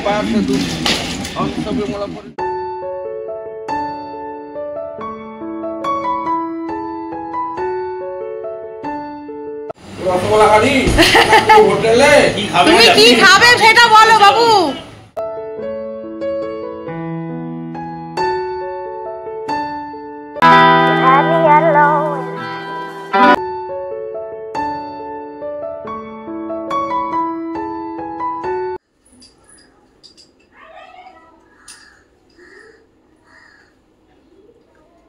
पास से हम सब मला রসগোল্লা খাবি হোটেলে তুমি কি খাবে সেটা বলো বাবু।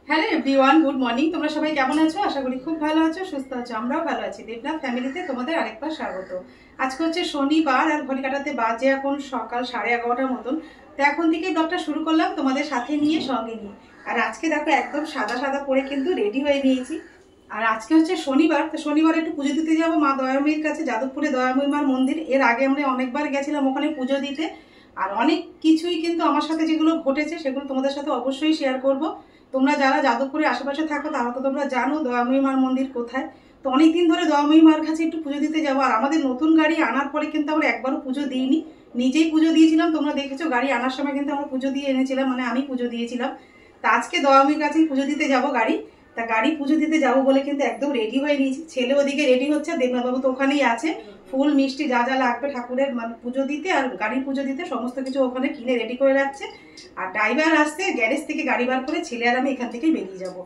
Hello everyone, good morning. তোমরা সবাই কেমন আছো? আশা করি খুব ভালো আছো, সুস্থ আছো। আমরাও ভালো আছি। দেবনাথ ফ্যামিলিতে তোমাদের আরেকবার স্বাগত। আজকে হচ্ছে শনিবার আর ঘড়ি কাটাতে বাজে এখন সকাল 11:30 মতন। তো এখন থেকে ব্লগটা শুরু করলাম তোমাদের সাথে নিয়ে, সঙ্গে নিয়ে। আর আজকে দেখো একদম সাদা সাদা পরে কিন্তু রেডি হয়ে নিয়েছি। আর আজকে হচ্ছে শনিবার, তো শনিবার একটু পুজো দিতে যাবো মা দয়াময়ীর কাছে, যাদবপুরে দয়াময়ী মার মন্দির। এর আগে আমরা অনেকবার গেছিলাম ওখানে পুজো দিতে। আর অনেক কিছুই কিন্তু আমার সাথে যেগুলো ঘটেছে সেগুলো তোমাদের সাথে অবশ্যই শেয়ার করব। তোমরা যারা যাদবপুরের আশেপাশে থাকো তারা তো তোমরা জানো দয়াময়ী মার মন্দির কোথায়। তো অনেকদিন ধরে দয়াময়ী মার কাছে একটু পুজো দিতে যাবো। আর আমাদের নতুন গাড়ি আনার পরে কিন্তু আমরা একবারও পুজো দিইনি, নিজেই পুজো দিয়েছিলাম। তোমরা দেখেছো গাড়ি আনার সময় কিন্তু আমরা পুজো দিয়ে এনেছিলাম, মানে আমি পুজো দিয়েছিলাম। তা আজকে দয়াময়ীর কাছেই পুজো দিতে যাবো গাড়ি। তা গাড়ি পুজো দিতে যাবো বলে কিন্তু একদম রেডি হয়ে নিয়েছি। ছেলে ওদিকে রেডি হচ্ছে, দেবনাথবাবু তো ওখানেই আছে। ফুল মিষ্টি যা যা লাগবে ঠাকুরের মানে পুজো দিতে আর গাড়ির পুজো দিতে সমস্ত কিছু ওখানে কিনে রেডি করে রাখছে। আর ড্রাইভার আসতে গ্যারেজ থেকে গাড়ি বার করে ছেলে আর আমি এখান থেকেই বেরিয়ে যাব।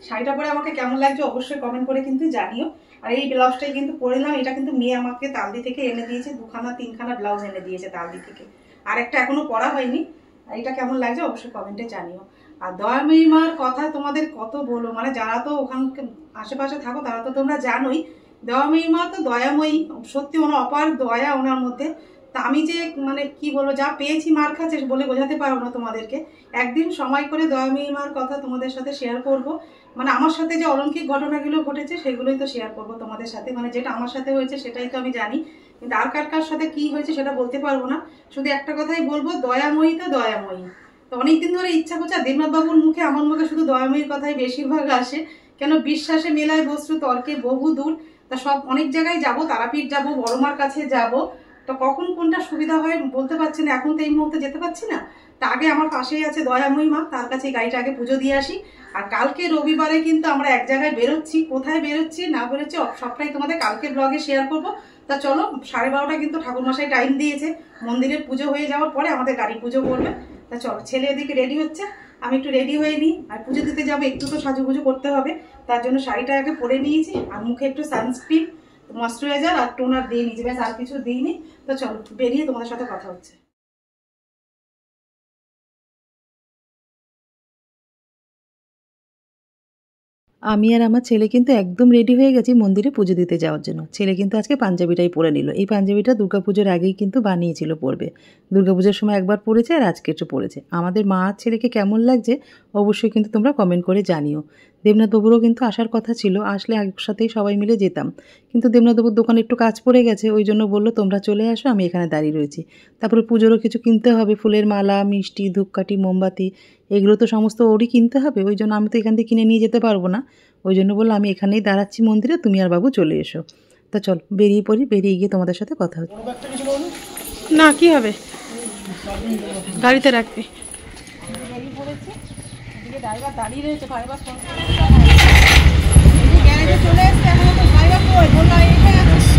শাড়িটা পরে আমাকে কেমন লাগছে অবশ্যই কমেন্ট করে কিন্তু জানিও। আর এই ব্লাউজটাই কিন্তু পরেলাম, এটা কিন্তু মেয়ে আমাকে তালদি থেকে এনে দিয়েছে, 2-3খানা ব্লাউজ এনে দিয়েছে তালদি থেকে। আর একটা এখনো পরা হয়নি। আর এটা কেমন লাগছে অবশ্যই কমেন্টে জানিও। আর দয়াময়ী মার কথা তোমাদের কত বলো, মানে যারা তো ওখানকে আশেপাশে থাকো তারা তো তোমরা জানোই দয়াময়ী মা তো দয়াময়ী, সত্যি ওনার অপার দয়া ওনার মধ্যে। তা আমি যে মানে কি বলবো, যা পেয়েছি মার কাছে বলে বোঝাতে পারবো না তোমাদেরকে। একদিন সময় করে দয়াময়ী মার কথা তোমাদের সাথে শেয়ার করব। মানে আমার সাথে যে অলৌকিক ঘটনাগুলো ঘটেছে সেগুলোই তো শেয়ার করব তোমাদের সাথে। মানে যেটা আমার সাথে হয়েছে সেটাই তো আমি জানি, কিন্তু আর কার সাথে কি হয়েছে সেটা বলতে পারবো না। শুধু একটা কথাই বলবো, দয়াময়ী তো দয়াময়ী। তো অনেকদিন ধরে ইচ্ছা করছে, দেবনাথ বাবুর মুখে আমার মুখে শুধু দয়াময়ীর কথাই বেশিরভাগ আসে। কেন বিশ্বাসে মেলায় বস্তু তর্কে বহু দূর। তা সব অনেক জায়গায় যাব, তারাপীঠ যাব, বড়মার কাছে যাব। তো কখন কোনটা সুবিধা হয় বলতে পারছি না, এখন তো এই মুহূর্তে যেতে পারছি না। তা আগে আমার পাশেই আছে দয়াময়ী মা, তার কাছে গাড়িটা আগে পুজো দিয়ে আসি। আর কালকে রবিবারে কিন্তু আমরা এক জায়গায় বেরোচ্ছি, কোথায় বেরোচ্ছি না বেরোচ্ছি সবটাই তোমাদের কালকে ব্লগে শেয়ার করব। তা চলো, 12:30 কিন্তু ঠাকুরমশাই টাইম দিয়েছে, মন্দিরের পুজো হয়ে যাওয়ার পরে আমাদের গাড়ি পুজো করবে। তা চলো, ছেলে এদিকে রেডি হচ্ছে, আমি একটু রেডি হয়ে নিই। আর পুজো দিতে যাবো, একটু তো সাজুগুজু করতে হবে। তার জন্য শাড়িটা আগে পরে নিয়েছি, আর মুখে একটু সানস্ক্রিন, ময়শ্চারাইজার আর টোনার দিয়ে নিয়েছি, ব্যাস আর কিছু দিইনি। তো চলো বেরিয়ে তোমাদের সাথে কথা হচ্ছে। আমি আর আমার ছেলে কিন্তু একদম রেডি হয়ে গেছি মন্দিরে পুজো দিতে যাওয়ার জন্য। ছেলে কিন্তু আজকে পাঞ্জাবিটাই পরে নিল। এই পাঞ্জাবিটা দুর্গাপুজোর আগেই কিন্তু বানিয়েছিল পরবে। দুর্গাপুজোর সময় একবার পরেছে আর আজকে একটু পরেছে। আমাদের মা আর ছেলেকে কেমন লাগছে অবশ্যই কিন্তু তোমরা কমেন্ট করে জানিও। দেবনাথবাবুরও কিন্তু আসার কথা ছিল, আসলে একসাথেই সবাই মিলে যেতাম। কিন্তু দেবনাথবাবুর দোকানে একটু কাজ পড়ে গেছে, ওই জন্য বললো তোমরা চলে আসো, আমি এখানে দাঁড়িয়ে রয়েছি। তারপরে পুজোরও কিছু কিনতে হবে, ফুলের মালা, মিষ্টি, ধূপকাঠি, মোমবাতি, এগুলো তো সমস্ত ওরই কিনতে হবে। ওই জন্য আমি তো এখান থেকে কিনে নিয়ে যেতে পারবো না। ওই জন্য বললো আমি এখানেই দাঁড়াচ্ছি মন্দিরে, তুমি আর বাবু চলে এসো। তা চল বেরিয়ে পড়ি, বেরিয়ে গিয়ে তোমাদের সাথে কথা হচ্ছে। না কি হবে, গাড়িতে রাখবি। ড্রাইভার দাঁড়িয়ে রয়েছে, ড্রাইভার গ্যারেজে চলে এসছে, এখন তো ড্রাইভার কই বললো এখানে আছে।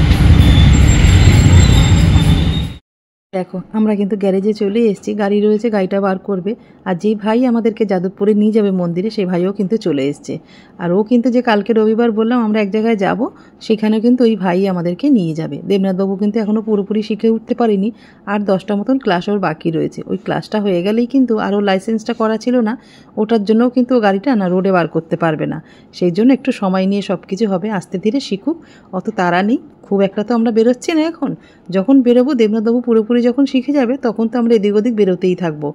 দেখো আমরা কিন্তু গ্যারেজে চলে এসেছি, গাড়ি রয়েছে, গাড়িটা বার করবে। আর যেই ভাই আমাদেরকে যাদবপুরে নিয়ে যাবে মন্দিরে, সেই ভাইও কিন্তু চলে এসছে। আর ও কিন্তু যে কালকে রবিবার বললাম আমরা এক জায়গায় যাব, সেখানেও কিন্তু ওই ভাই আমাদেরকে নিয়ে যাবে। দেবনাথবাবু কিন্তু এখনও পুরোপুরি শিখে উঠতে পারিনি, আর 10টা মতন ক্লাস ওর বাকি রয়েছে। ওই ক্লাসটা হয়ে গেলেই কিন্তু আরও লাইসেন্সটা করা ছিল না, ওটার জন্যও কিন্তু ও গাড়িটা না রোডে বার করতে পারবে না। সেই জন্য একটু সময় নিয়ে সব কিছু হবে, আস্তে ধীরে শিখুক, অত তাড়া নেই। খুব একটা তো আমরা বেরোচ্ছি না এখন, যখন বেরোবো দেবনাথবাবু পুরোপুরি যখন শিখে যাবে তখন তো আমরা এদিক ওদিক বেরোতেই থাকবো।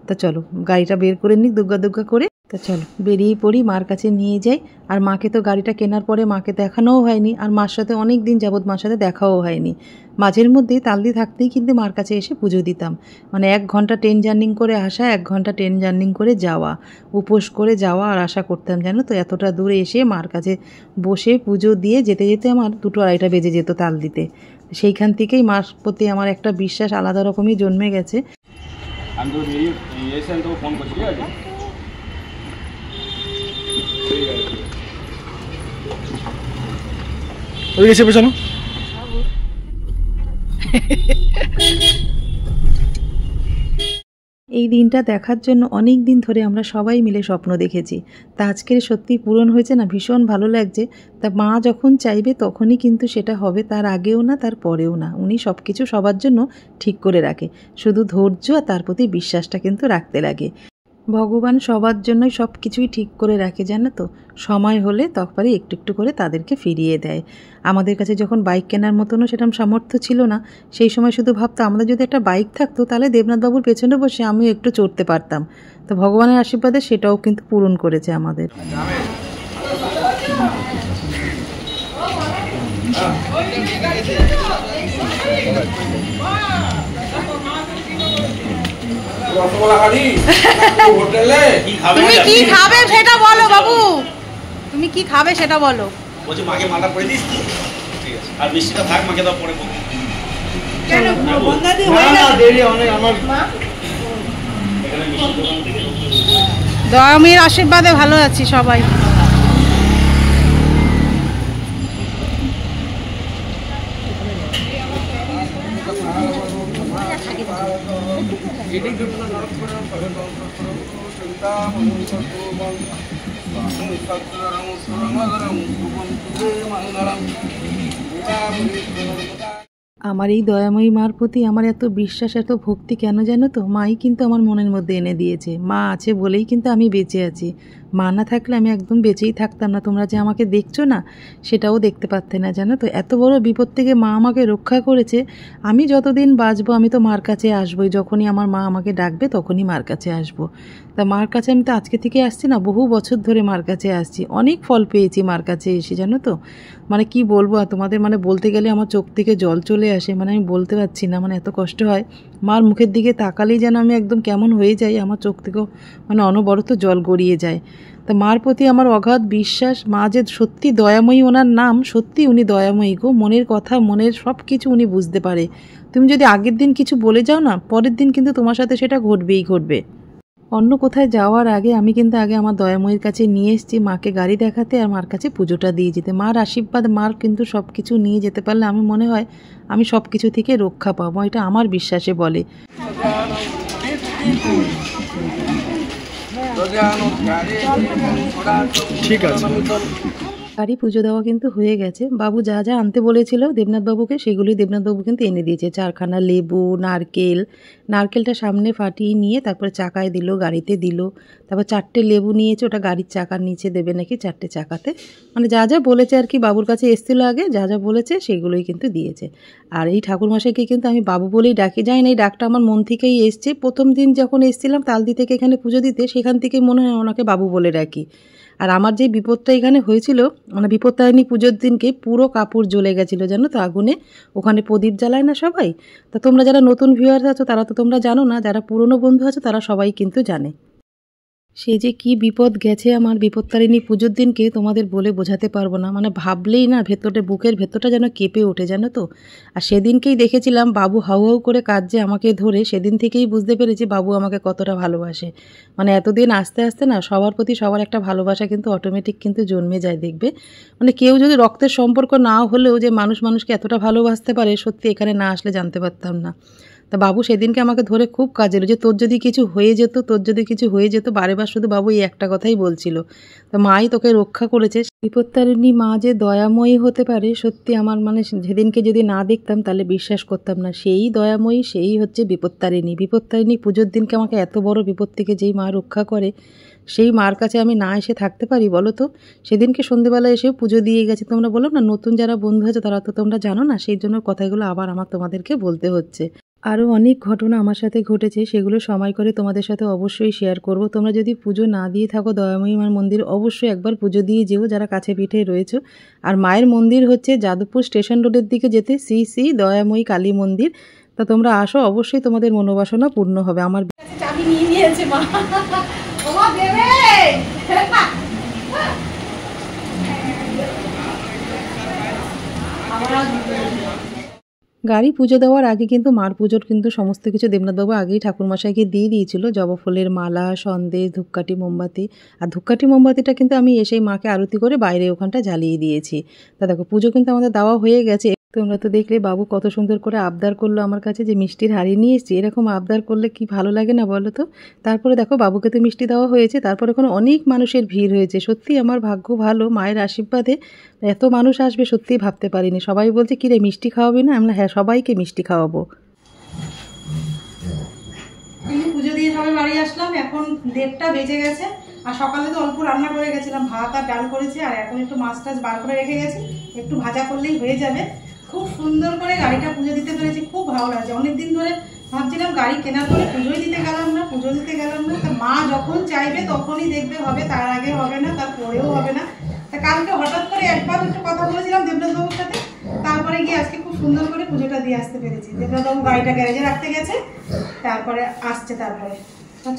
তা চলো গাড়িটা বের করে নিই দুগ্গা দুগ্গা করে, তো চলো বেরিয়ে পড়ি, মার কাছে নিয়ে যাই। আর মাকে তো গাড়িটা কেনার পরে মাকে দেখানোও হয়নি, আর মার সাথে অনেক দিন যাবৎ মার সাথে দেখাও হয়নি। মাঝের মধ্যেই তালদি থাকতেই কিন্তু মার কাছে এসে পুজো দিতাম। মানে 1 ঘন্টা ট্রেন জার্নিং করে আসা, 1 ঘন্টা ট্রেন জার্নিং করে যাওয়া, উপোস করে যাওয়া, আর আশা করতাম জানো তো এতটা দূরে এসে মার কাছে বসে পুজো দিয়ে যেতে যেতে আমার 2-2:30 বেজে যেত তালদিতে। সেইখান থেকেই মার প্রতি আমার একটা বিশ্বাস আলাদা রকমই জন্মে গেছে। আমি তো এসে আমি তোকে ফোন করছি, ঠিক আছে? ওই এসে পেছানো এই দিনটা দেখার জন্য অনেক দিন ধরে আমরা সবাই মিলে স্বপ্ন দেখেছি। তা আজকের সত্যি পূরণ হয়েছে না, ভীষণ ভালো লাগছে। তা মা যখন চাইবে তখনই কিন্তু সেটা হবে, তার আগেও না তার পরেও না। উনি সব কিছু সবার জন্য ঠিক করে রাখে, শুধু ধৈর্য আর তার প্রতি বিশ্বাসটা কিন্তু রাখতে লাগে। ভগবান সবার জন্যই সব কিছুই ঠিক করে রাখে জানো তো। সময় হলে তখনই একটু একটু করে তাদেরকে ফিরিয়ে দেয়। আমাদের কাছে যখন বাইক কেনার মতনও সেরকম সামর্থ্য ছিল না, সেই সময় শুধু ভাবতাম আমাদের যদি একটা বাইক থাকতো তাহলে দেবনাথবাবুর পেছনে বসে আমিও একটু চড়তে পারতাম। তো ভগবানের আশীর্বাদে সেটাও কিন্তু পূরণ করেছে আমাদের। রসগোল্লা খালি হোটেলে তুমি কি খাবে সেটা বলো বাবু, তুমি কি খাবে সেটা বলো। বলছি মাকে মালা পরে দিস, ঠিক আছে? আর মিষ্টিটা থাক, মাকে দাও পরে বলবো। দেরি অনেক আমার এখানে মিষ্টি দোকান থেকে দয়ামীর আশীর্বাদে ভালো আছি সবাই। আমার এই দয়াময়ী মার প্রতি আমার এত বিশ্বাস, এত ভক্তি কেন জানো তো? মাই কিন্তু আমার মনের মধ্যে এনে দিয়েছে। মা আছে বলেই কিন্তু আমি বেঁচে আছি। মা না থাকলে আমি একদম বেঁচেই থাকতাম না। তোমরা যে আমাকে দেখছো না সেটাও দেখতে পারতে না জানো তো। এত বড় বিপদ থেকে মা আমাকে রক্ষা করেছে। আমি যতদিন বাঁচবো আমি তো মার কাছে আসবোই। যখনই আমার মা আমাকে ডাকবে তখনই মার কাছে আসবো। তা মার কাছে আমি তো আজকে থেকে আসছি না, বহু বছর ধরে মার কাছে আসছি। অনেক ফল পেয়েছি মার কাছে এসে জানো তো। মানে কি বলবো আর তোমাদের, মানে বলতে গেলে আমার চোখ থেকে জল চলে আসে। মানে আমি বলতে পারছি না, মানে এত কষ্ট হয়। মার মুখের দিকে তাকালেই যেন আমি একদম কেমন হয়ে যাই, আমার চোখ থেকেও মানে অনবরত জল গড়িয়ে যায়। তা মার প্রতি আমার অগাধ বিশ্বাস। মা যে সত্যি দয়াময়ী, ওনার নাম সত্যি উনি দয়াময়ী গো। মনের কথা, মনের সব কিছু উনি বুঝতে পারে। তুমি যদি আগের দিন কিছু বলে যাও না, পরের দিন কিন্তু তোমার সাথে সেটা ঘটবেই ঘটবে। অন্য কোথায় যাওয়ার আগে আমি কিন্তু আগে আমার দয়াময়ীর কাছে নিয়ে এসেছি মাকে গাড়ি দেখাতে, আর মার কাছে পুজোটা দিয়ে যেতে। মার আশীর্বাদ, মার কিন্তু সব কিছু নিয়ে যেতে পারলে আমি মনে হয় আমি সব কিছু থেকে রক্ষা পাবো, এটা আমার বিশ্বাসে বলে। ঠিক আছে। বাড়ি পুজো দেওয়া কিন্তু হয়ে গেছে। বাবু যা যা আনতে বলেছিল দেবনাথবাবুকে সেগুলি দেবনাথবাবু কিন্তু এনে দিয়েছে। 4খানা লেবু, নারকেলটা সামনে ফাটিয়ে নিয়ে তারপরে চাকায় দিল, গাড়িতে দিল। তারপর 4টে লেবু নিয়েছে, ওটা গাড়ির চাকার নিচে দেবে নাকি 4টে চাকাতে। মানে যা যা বলেছে আর কি, বাবুর কাছে এসেছিলো আগে, যা যা বলেছে সেগুলোই কিন্তু দিয়েছে। আর এই ঠাকুরমশাইকে কিন্তু আমি বাবু বলেই ডাকি, যাই না এই ডাকটা আমার মন থেকেই এসছে। প্রথম দিন যখন এসেছিলাম তালদি থেকে এখানে পুজো দিতে, সেখান থেকেই মনে হয় ওনাকে বাবু বলে ডাকি। আর আমার যে বিপদটা এখানে হয়েছিল, মানে বিপত্তারিণী পুজোর দিনকে পুরো কাপড় জ্বলে গেছিলো জানো তো আগুনে। ওখানে প্রদীপ জ্বালায় না সবাই। তা তোমরা যারা নতুন ভিউয়ার্স আছো তারা তো তোমরা জানো না, যারা পুরনো বন্ধু আছো তারা সবাই কিন্তু জানে। সে যে কি বিপদ গেছে আমার বিপত্তারিণী পুজোর দিনকে তোমাদের বলে বোঝাতে পারবো না। মানে ভাবলেই না ভেতরে, বুকের ভেতরটা যেন কেঁপে ওঠে জানো তো। আর সেদিনকেই দেখেছিলাম বাবু হাউ হাউ করে কাঁদছে আমাকে ধরে, সেদিন থেকেই বুঝতে পেরেছি বাবু আমাকে কতটা ভালোবাসে। মানে এতদিন আস্তে আস্তে না সবার প্রতি সবার একটা ভালোবাসা কিন্তু অটোমেটিক কিন্তু জন্মে যায় দেখবে। মানে কেউ যদি রক্তের সম্পর্ক না হলেও যে মানুষ মানুষকে এতটা ভালোবাসতে পারে, সত্যি এখানে না আসলে জানতে পারতাম না। তা বাবু সেদিনকে আমাকে ধরে খুব কাজের, যে তোর যদি কিছু হয়ে যেত, তোর যদি কিছু হয়ে যেত, বারেবার শুধু বাবু এই একটা কথাই বলছিল। তা মাই তোকে রক্ষা করেছে। বিপত্তারিণী মা যে দয়াময়ী হতে পারে সত্যি আমার মানে সেদিনকে যদি না দেখতাম তাহলে বিশ্বাস করতাম না। সেই দয়াময়ী, সেই হচ্ছে বিপত্তারিণী। বিপত্তারিণী পুজোর দিনকে আমাকে এত বড় বিপদ থেকে যেই মা রক্ষা করে, সেই মার কাছে আমি না এসে থাকতে পারি বলো তো। সেদিনকে সন্ধেবেলা এসেও পুজো দিয়ে গেছে। তোমরা বলো না নতুন যারা বন্ধু আছে তারা তো তোমরা জানো না, সেই জন্য কথাগুলো আবার আমার তোমাদেরকে বলতে হচ্ছে। আরও অনেক ঘটনা আমার সাথে ঘটেছে, সেগুলো সময় করে তোমাদের সাথে অবশ্যই শেয়ার করব। তোমরা যদি পুজো না দিয়ে থাকো দয়াময়ী মার মন্দির, অবশ্যই একবার পুজো দিয়ে যেও যারা কাছে পিঠে রয়েছে। আর মায়ের মন্দির হচ্ছে যাদবপুর স্টেশন রোডের দিকে যেতে শ্রী শ্রী দয়াময়ী কালী মন্দির। তা তোমরা আসো, অবশ্যই তোমাদের মনোবাসনা পূর্ণ হবে। আমার চাবি নিয়ে নিয়েছে মা, ওমা দেবে গাড়ি পুজো দেওয়ার আগে কিন্তু মার পুজোর কিন্তু সমস্ত কিছু দেবনাথবাবু আগেই ঠাকুরমশাইকে দিয়ে দিয়েছিল, জবা ফুলের মালা, সন্দেশ, ধূপকাঠি, মোমবাতি। আর ধূপকাঠি মোমবাতিটা কিন্তু আমি এসেই মাকে আরতি করে বাইরে ওখানটা জ্বালিয়ে দিয়েছি। তা দেখো পুজো কিন্তু আমাদের দেওয়া হয়ে গেছে। তোমরা তো দেখলে বাবু কত সুন্দর করে আবদার করলো আমার কাছে যে মিষ্টির হাড়ি নিয়ে এসেছি। এরকম আবদার করলে কি ভালো লাগে না বলো তো। তারপরে দেখো বাবুকে তো মিষ্টি দেওয়া হয়েছে, তারপরে এখন অনেক মানুষের ভিড় হয়েছে। সত্যি আমার ভাগ্য ভালো, মায়ের আশীর্বাদে এত মানুষ আসবে সত্যিই ভাবতে পারিনি। সবাই বলছে কিরে মিষ্টি খাওয়াবি না? আমরা হ্যাঁ, সবাইকে মিষ্টি খাওয়াবো। পুজো দিয়ে সবাই বাড়ি আসলাম, এখন 1:30টা বেজে গেছে। আর সকালে তো অল্প রান্না করে গেছিলাম, ভাত আর ডাল করেছি, আর এখন একটু মাছ টাছ বার করে রেখে গেছি, একটু ভাজা করলেই হয়ে যাবে। খুব সুন্দর করে গাড়িটা পুজো দিতে পেরেছি, খুব ভালো লাগছে। অনেকদিন ধরে ভাবছিলাম গাড়ি কেনার পরে পুজোই দিতে গেলাম না, পুজো দিতে গেলাম না। তা মা যখন চাইবে তখনই দেখবে হবে, তার আগে হবে না, তার পরেও হবে না। তা কালকে হঠাৎ করে একবার একটু কথা বলেছিলাম দেবনাথবাবুর সাথে, তারপরে গিয়ে আজকে খুব সুন্দর করে পুজোটা দিয়ে আসতে পেরেছি। দেবনাথবাবু গাড়িটা গ্যারেজে রাখতে গেছে, তারপরে আসছে। তারপরে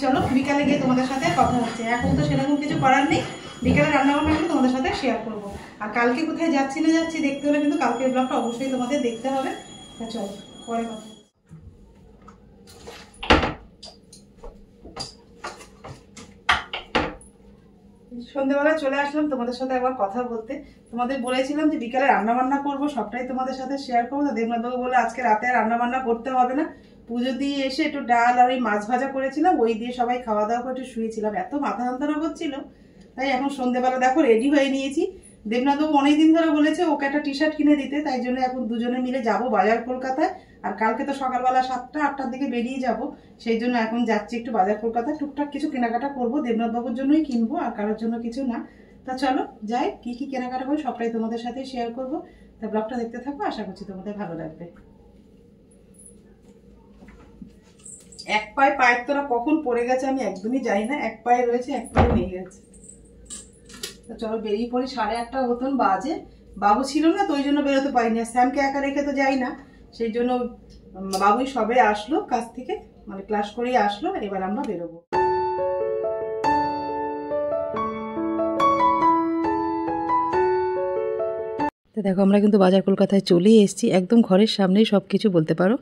চলো বিকালে গিয়ে তোমাদের সাথে কথা হচ্ছে। এখন তো সেরকম কিছু করার নেই, বিকালে রান্নাবান্না কিন্তু তোমাদের সাথে শেয়ার করবো। আর কালকে কোথায় যাচ্ছি না যাচ্ছি দেখতে হলে কিন্তু কালকের ব্লগটা অবশ্যই তোমাদের দেখতে হবে। চলো পরে কথা। সন্ধ্যেবেলা চলে আসলাম তোমাদের সাথে একবার কথা বলতে। তোমাদের বলেছিলাম যে বিকালে রান্না বান্না করবো, সবটাই তোমাদের সাথে শেয়ার করবো। তো দেবনাথবাবু বলে আজকে রাতে রান্না বান্না করতে হবে না, পুজো দিয়ে এসে একটু ডাল আর ওই মাছ ভাজা করেছিলাম, ওই দিয়ে সবাই খাওয়া দাওয়া করে একটু শুয়েছিলাম, এত মাথা যন্ত্রণা করছিল। তাই এখন সন্ধ্যেবেলা দেখো রেডি হয়ে নিয়েছি। দেবনাথবাবু অনেকদিন ধরে বলেছে ওকে একটা টি শার্ট কিনে দিতে, তাই জন্য এখন দুজনে মিলে যাব বাজার কলকাতায়। আর কালকে তো সকালবেলা 7টা-8টার দিকে বেরিয়ে যাব, সেই জন্য এখন যাচ্ছি একটু বাজার কলকাতায়, টুকটাক কিছু কেনাকাটা করবো, দেবনাথবাবুর জন্যই কিনবো আর কারোর জন্য কিছু না। তা চলো যাই, কি কি কেনাকাটা করি সবটাই তোমাদের সাথে শেয়ার করবো। তা ব্লগটা দেখতে থাকবো, আশা করছি তোমাদের ভালো লাগবে। এক পায়ের তোরা কখন পড়ে গেছে আমি একদমই জানি না, এক পায়ে রয়েছে এক পায়ে নিয়ে গেছে। তো চলো বেরিয়ে পড়ি, 8:30 মতন বাজে। বাবু ছিল না তো ওই জন্য বেরোতে পারিনি, আর স্যামকে একা রেখে তো যাই না, সেই জন্য বাবুই সবে আসলো কাছ থেকে, মানে ক্লাস করেই আসলো, এবার আমরা বেরোবো। তো দেখো আমরা কিন্তু বাজার কলকাতায় চলেই এসেছি, একদম ঘরের সামনেই সব কিছু বলতে পারো।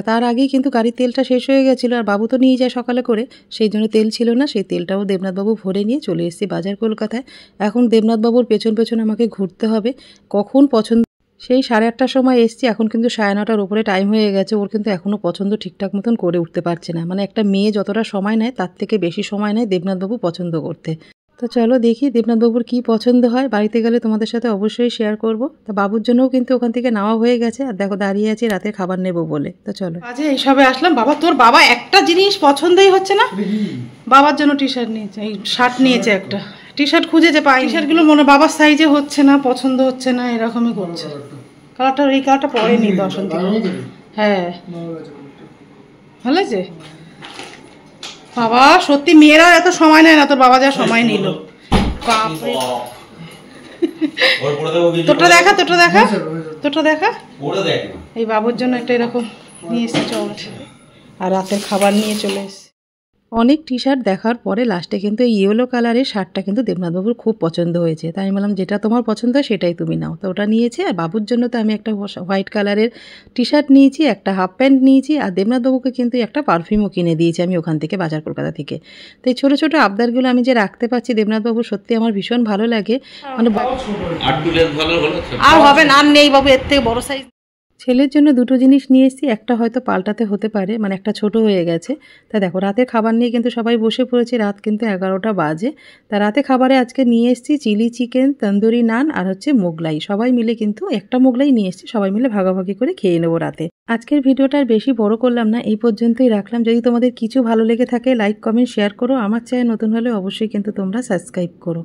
তার আগেই কিন্তু গাড়ির তেলটা শেষ হয়ে গেছিলো, আর বাবু তো নিয়ে যায় সকালে করে, সেই জন্য তেল ছিল না। সেই তেলটাও দেবনাথবাবু ভরে নিয়ে চলে এসেছি বাজার কলকাতায়। এখন দেবনাথবাবুর পেছন পেছন আমাকে ঘুরতে হবে, কখন পছন্দ। সেই 8:30টার সময় এসছি, এখন কিন্তু 9:30টার উপরে টাইম হয়ে গেছে। ওর কিন্তু এখনও পছন্দ ঠিকঠাক মতন করে উঠতে পারছে না, মানে একটা মেয়ে যতটা সময় নেয় তার থেকে বেশি সময় নেয় দেবনাথবাবু পছন্দ করতে। তো চলো দেখি দেবনাথবাবুর কী পছন্দ হয়, বাড়িতে গেলে তোমাদের সাথে অবশ্যই শেয়ার করব। তা বাবুর জন্যও কিন্তু ওখান থেকে নেওয়া হয়ে গেছে, আর দেখো দাঁড়িয়ে আছে রাতের খাবার নেবো বলে। তো চলো আজকে এইসবে আসলাম। বাবা তোর বাবা একটা জিনিস পছন্দই হচ্ছে না, বাবার জন্য টি শার্ট নিয়েছে, এই শার্ট নিয়েছে, একটা টি শার্ট খুঁজেছে, পাই টি শার্টগুলো মনে বাবার সাইজে হচ্ছে না, পছন্দ হচ্ছে না, এরকমই করছে। কালারটা এই কালারটা পরেনি দশন্তি, হ্যাঁ ভালো আছে। বাবা সত্যি মেয়েরা এত সময় নেয় না, তোর বাবা যা সময় নিল। বাপরে তোরটা দেখা, তোরটা দেখা, তোরটা দেখা। এই বাবুর জন্য একটা এরকম নিয়ে এসেছে, চল। আর রাতের খাবার নিয়ে চলে এসেছে। অনেক টি শার্ট দেখার পরে লাস্টে কিন্তু এই ইয়েলো কালারের শার্টটা কিন্তু দেবনাথবাবুর খুব পছন্দ হয়েছে। তাই আমি বললাম যেটা তোমার পছন্দ হয় সেটাই তুমি নাও। তো ওটা নিয়েছি। আর বাবুর জন্য তো আমি একটা হোয়াইট কালারের টি শার্ট নিয়েছি, একটা হাফ প্যান্ট নিয়েছি, আর দেবনাথবাবুকে কিন্তু একটা পারফিউমও কিনে দিয়েছি আমি ওখান থেকে, বাজার কলকাতা থেকে। তো এই ছোটো ছোটো আবদারগুলো আমি যে রাখতে পারছি দেবনাথবাবু, সত্যি আমার ভীষণ ভালো লাগে। মানে আর হবে না, আর নেই বাবু এর থেকে বড় সাইজ। ছেলের জন্য দুটো জিনিস নিয়ে এসেছি, একটা হয়তো পাল্টাতে হতে পারে, মানে একটা ছোট হয়ে গেছে। তা দেখো রাতে খাবার নিয়ে কিন্তু সবাই বসে পড়েছি, রাত কিন্তু 11টা বাজে। তা রাতে খাবারে আজকে নিয়ে এসেছি চিলি চিকেন, তন্দুরি নান আর হচ্ছে মোগলাই। সবাই মিলে কিন্তু একটা মোগলাই নিয়ে এসেছি, সবাই মিলে ভাগাভাগি করে খেয়ে নেবো রাতে। আজকের ভিডিওটা আর বেশি বড় করলাম না, এই পর্যন্তই রাখলাম। যদি তোমাদের কিছু ভালো লেগে থাকে লাইক কমেন্ট শেয়ার করো, আমার চ্যানেল নতুন হলে অবশ্যই কিন্তু তোমরা সাবস্ক্রাইব করো।